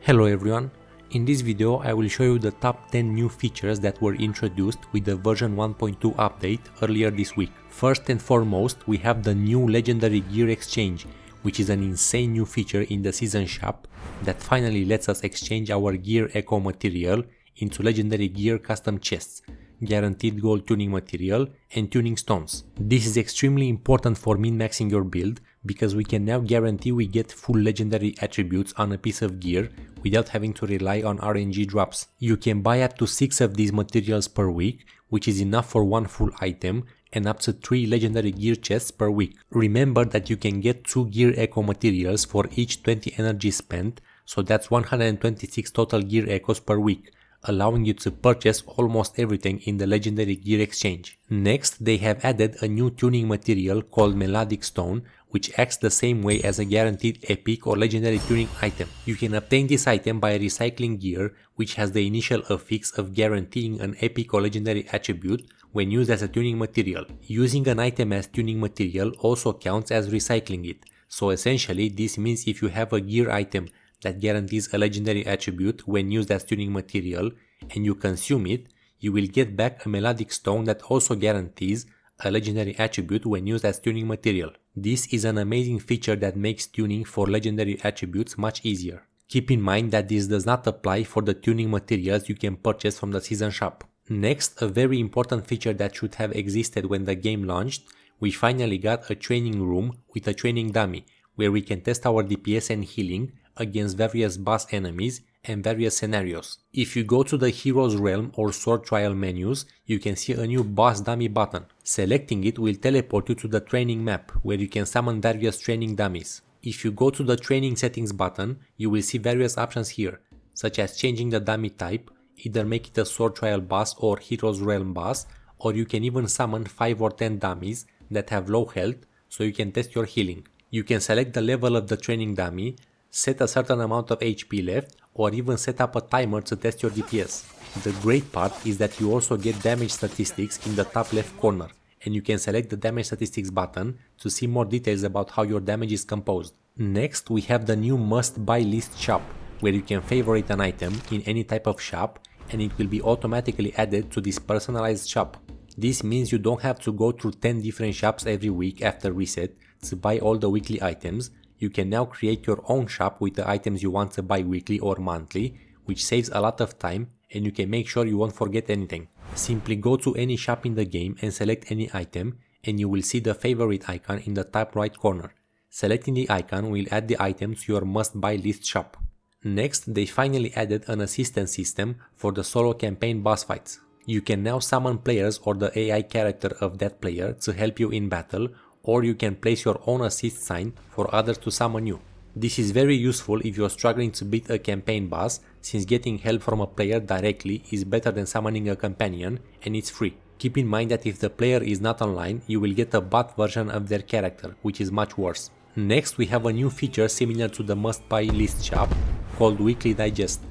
Hello everyone, in this video I will show you the top 10 new features that were introduced with the version 1.2 update earlier this week. First and foremost, we have the new legendary gear exchange, which is an insane new feature in the season shop that finally lets us exchange our gear echo material into legendary gear custom chests, guaranteed gold tuning material and tuning stones. This is extremely important for min-maxing your build because we can now guarantee we get full legendary attributes on a piece of gear without having to rely on RNG drops. You can buy up to 6 of these materials per week, which is enough for one full item, and up to 3 legendary gear chests per week. Remember that you can get 2 gear echo materials for each 20 energy spent, so that's 126 total gear echoes per week, allowing you to purchase almost everything in the legendary gear exchange. Next, they have added a new tuning material called Melodic Stone, which acts the same way as a guaranteed epic or legendary tuning item. You can obtain this item by recycling gear, which has the initial affix of guaranteeing an epic or legendary attribute when used as a tuning material. Using an item as tuning material also counts as recycling it. So essentially, this means if you have a gear item that guarantees a legendary attribute when used as tuning material and you consume it, you will get back a melodic stone that also guarantees a legendary attribute when used as tuning material. This is an amazing feature that makes tuning for legendary attributes much easier. Keep in mind that this does not apply for the tuning materials you can purchase from the season shop. Next, a very important feature that should have existed when the game launched, we finally got a training room with a training dummy where we can test our DPS and healing against various boss enemies and various scenarios. If you go to the Hero's Realm or Sword Trial menus, you can see a new boss dummy button. Selecting it will teleport you to the training map where you can summon various training dummies. If you go to the training settings button, you will see various options here, such as changing the dummy type, either make it a Sword Trial boss or Hero's Realm boss, or you can even summon 5 or 10 dummies that have low health so you can test your healing. You can select the level of the training dummy, set a certain amount of HP left, or even set up a timer to test your DPS. The great part is that you also get damage statistics in the top left corner, and you can select the damage statistics button to see more details about how your damage is composed. Next, we have the new must buy list shop, where you can favorite an item in any type of shop and it will be automatically added to this personalized shop. This means you don't have to go through 10 different shops every week after reset to buy all the weekly items. You can now create your own shop with the items you want to buy weekly or monthly, which saves a lot of time and you can make sure you won't forget anything. Simply go to any shop in the game and select any item and you will see the favorite icon in the top right corner. Selecting the icon will add the item to your must buy list shop. Next, they finally added an assistance system for the solo campaign boss fights. You can now summon players or the AI character of that player to help you in battle, or you can place your own assist sign for others to summon you. This is very useful if you're struggling to beat a campaign boss, since getting help from a player directly is better than summoning a companion and it's free. Keep in mind that if the player is not online, you will get a bot version of their character, which is much worse. Next, we have a new feature similar to the must buy list shop called Weekly Digest.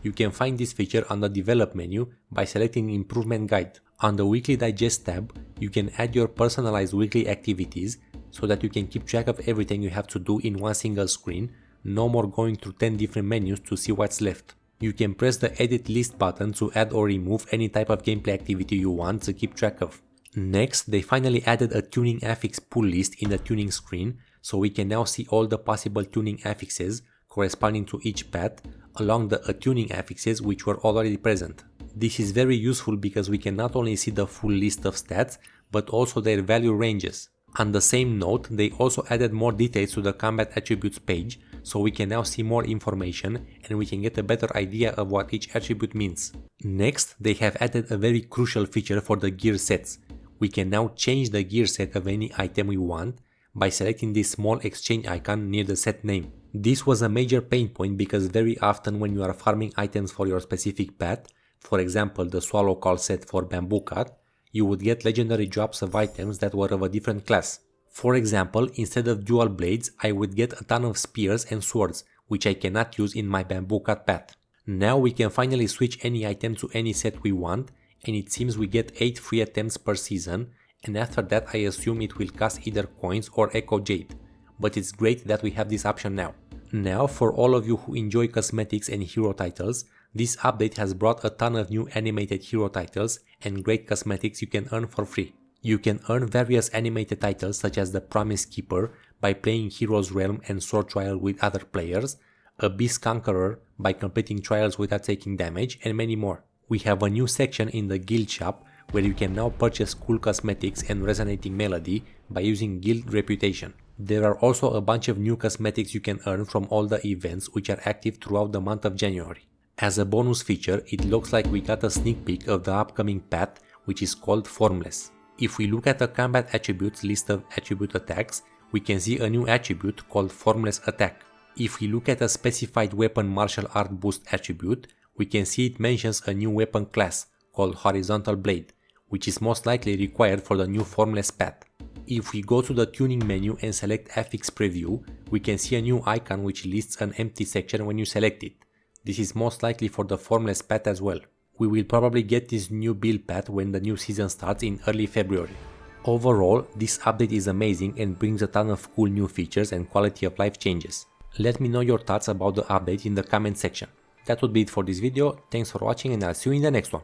You can find this feature on the develop menu by selecting improvement guide. On the Weekly Digest tab, you can add your personalized weekly activities so that you can keep track of everything you have to do in one single screen, no more going through 10 different menus to see what's left. You can press the edit list button to add or remove any type of gameplay activity you want to keep track of. Next, they finally added a tuning affix pull list in the tuning screen, so we can now see all the possible tuning affixes corresponding to each path along the attuning affixes which were already present. This is very useful because we can not only see the full list of stats, but also their value ranges. On the same note, they also added more details to the combat attributes page, so we can now see more information and we can get a better idea of what each attribute means. Next, they have added a very crucial feature for the gear sets. We can now change the gear set of any item we want by selecting this small exchange icon near the set name. This was a major pain point because very often when you are farming items for your specific path, for example the Swallow Call set for Bamboo Cut, you would get legendary drops of items that were of a different class. For example, instead of dual blades, I would get a ton of spears and swords, which I cannot use in my Bamboo Cut path. Now we can finally switch any item to any set we want, and it seems we get 8 free attempts per season, and after that I assume it will cost either coins or Echo Jade. But it's great that we have this option now. Now, for all of you who enjoy cosmetics and hero titles, this update has brought a ton of new animated hero titles and great cosmetics you can earn for free. You can earn various animated titles such as the Promise Keeper by playing Hero's Realm and Sword Trial with other players, a Beast Conqueror by completing trials without taking damage, and many more. We have a new section in the guild shop where you can now purchase cool cosmetics and resonating melody by using guild reputation. There are also a bunch of new cosmetics you can earn from all the events which are active throughout the month of January. As a bonus feature, it looks like we got a sneak peek of the upcoming path, which is called Formless. If we look at the combat attributes list of attribute attacks, we can see a new attribute called Formless Attack. If we look at a specified weapon martial art boost attribute, we can see it mentions a new weapon class called Horizontal Blade, which is most likely required for the new Formless path. If we go to the tuning menu and select Affix preview, we can see a new icon which lists an empty section when you select it. This is most likely for the Formless path as well. We will probably get this new build path when the new season starts in early February. Overall, this update is amazing and brings a ton of cool new features and quality of life changes. Let me know your thoughts about the update in the comment section. That would be it for this video, thanks for watching and I'll see you in the next one.